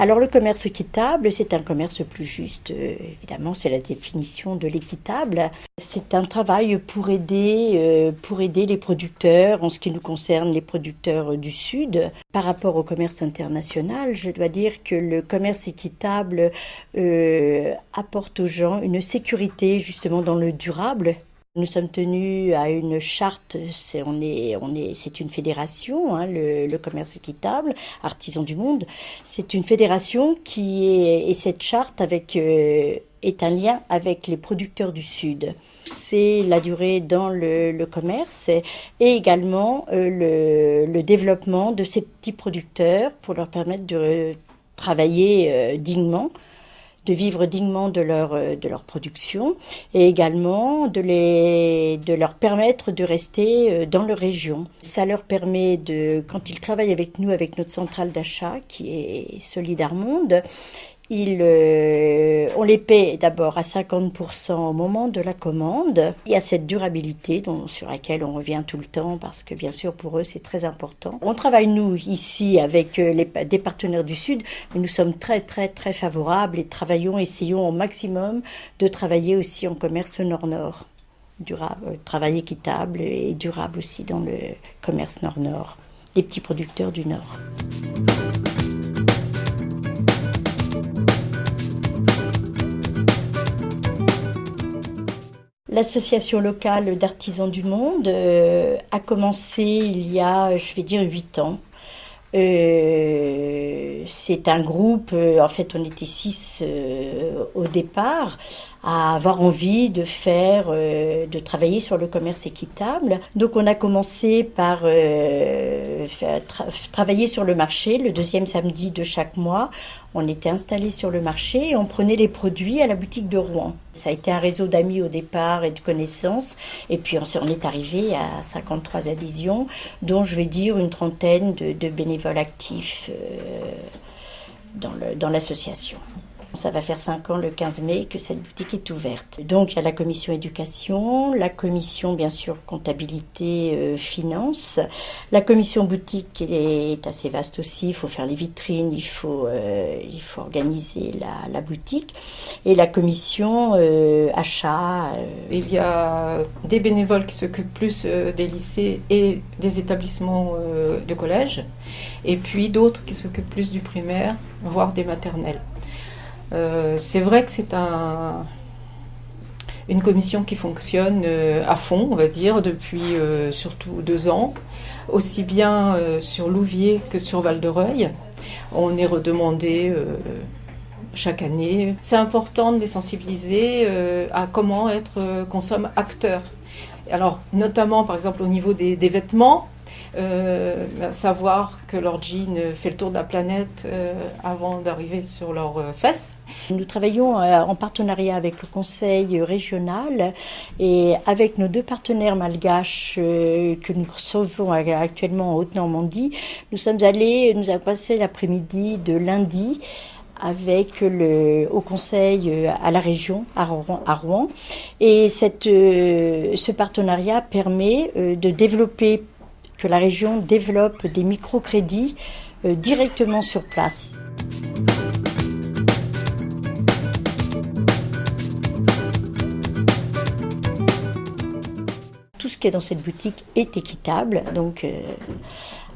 Alors le commerce équitable, c'est un commerce plus juste. Évidemment, c'est la définition de l'équitable. C'est un travail pour aider les producteurs, en ce qui nous concerne, les producteurs du Sud. Par rapport au commerce international, je dois dire que le commerce équitable apporte aux gens une sécurité justement dans le durable. Nous sommes tenus à une charte, c'est une fédération, hein, le commerce équitable, Artisans du Monde. C'est une fédération et cette charte est un lien avec les producteurs du Sud. C'est la durée dans le commerce et également le développement de ces petits producteurs pour leur permettre de travailler dignement, de vivre dignement de leur production et également de leur permettre de rester dans leur région. Ça leur permet quand ils travaillent avec nous, avec notre centrale d'achat qui est Solidarmonde, on les paie d'abord à 50% au moment de la commande. Il y a cette durabilité sur laquelle on revient tout le temps parce que bien sûr pour eux c'est très important. On travaille nous ici avec des partenaires du Sud, mais nous sommes très très très favorables et essayons au maximum de travailler aussi en commerce nord-nord. Durable, travail équitable et durable aussi dans le commerce nord-nord. Les petits producteurs du Nord. L'association locale d'artisans du monde a commencé il y a, 8 ans. C'est un groupe, en fait on était 6 au départ, à avoir envie de travailler sur le commerce équitable. Donc on a commencé par travailler sur le marché le 2e samedi de chaque mois. On était installés sur le marché et on prenait les produits à la boutique de Rouen. Ça a été un réseau d'amis au départ et de connaissances. Et puis on est arrivé à 53 adhésions, dont je vais dire une trentaine de bénévoles actifs dans l'association. Ça va faire 5 ans le 15 mai que cette boutique est ouverte. Donc il y a la commission éducation, la commission bien sûr comptabilité, finance. La commission boutique est assez vaste aussi, il faut faire les vitrines, il faut organiser la boutique. Et la commission achat. Il y a des bénévoles qui s'occupent plus des lycées et des établissements de collège, et puis d'autres qui s'occupent plus du primaire, voire des maternelles. C'est vrai que c'est une commission qui fonctionne à fond, on va dire, depuis surtout 2 ans, aussi bien sur Louviers que sur Val-de-Reuil. On est redemandé chaque année. C'est important de les sensibiliser à comment être consomme acteur. Alors, notamment, par exemple, au niveau des vêtements, savoir que leur jean fait le tour de la planète avant d'arriver sur leurs fesses. Nous travaillons en partenariat avec le conseil régional et avec nos 2 partenaires malgaches que nous recevons actuellement en Haute-Normandie. Nous avons passé l'après-midi de lundi avec au conseil à la région, à Rouen. Et ce partenariat permet que la région développe des microcrédits directement sur place. Tout ce qui est dans cette boutique est équitable, donc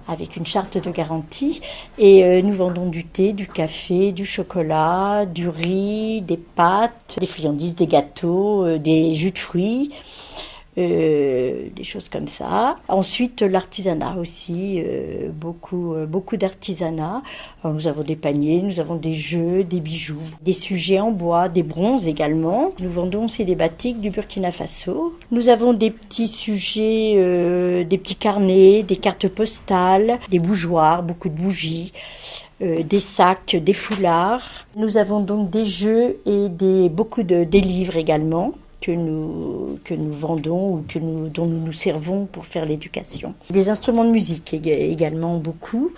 avec une charte de garantie. Et nous vendons du thé, du café, du chocolat, du riz, des pâtes, des friandises, des gâteaux, des jus de fruits. Des choses comme ça. Ensuite, l'artisanat aussi, beaucoup d'artisanat. Alors, nous avons des paniers, nous avons des jeux, des bijoux, des sujets en bois, des bronzes également. Nous vendons aussi des batiks du Burkina Faso. Nous avons des petits sujets, des petits carnets, des cartes postales, des bougeoirs, beaucoup de bougies. Des sacs, des foulards. Nous avons donc des jeux et des livres également que nous vendons ou dont nous nous servons pour faire l'éducation. Des instruments de musique également beaucoup.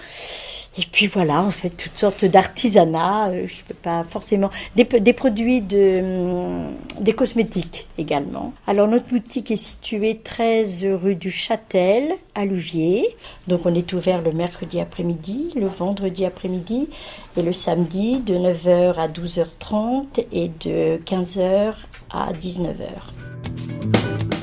Et puis voilà, on fait toutes sortes d'artisanat. Je ne peux pas forcément des produits des cosmétiques également. Alors notre boutique est située 13 rue du Châtel à Louviers. Donc on est ouvert le mercredi après-midi, le vendredi après-midi et le samedi de 9h à 12h30 et de 15h à 19h.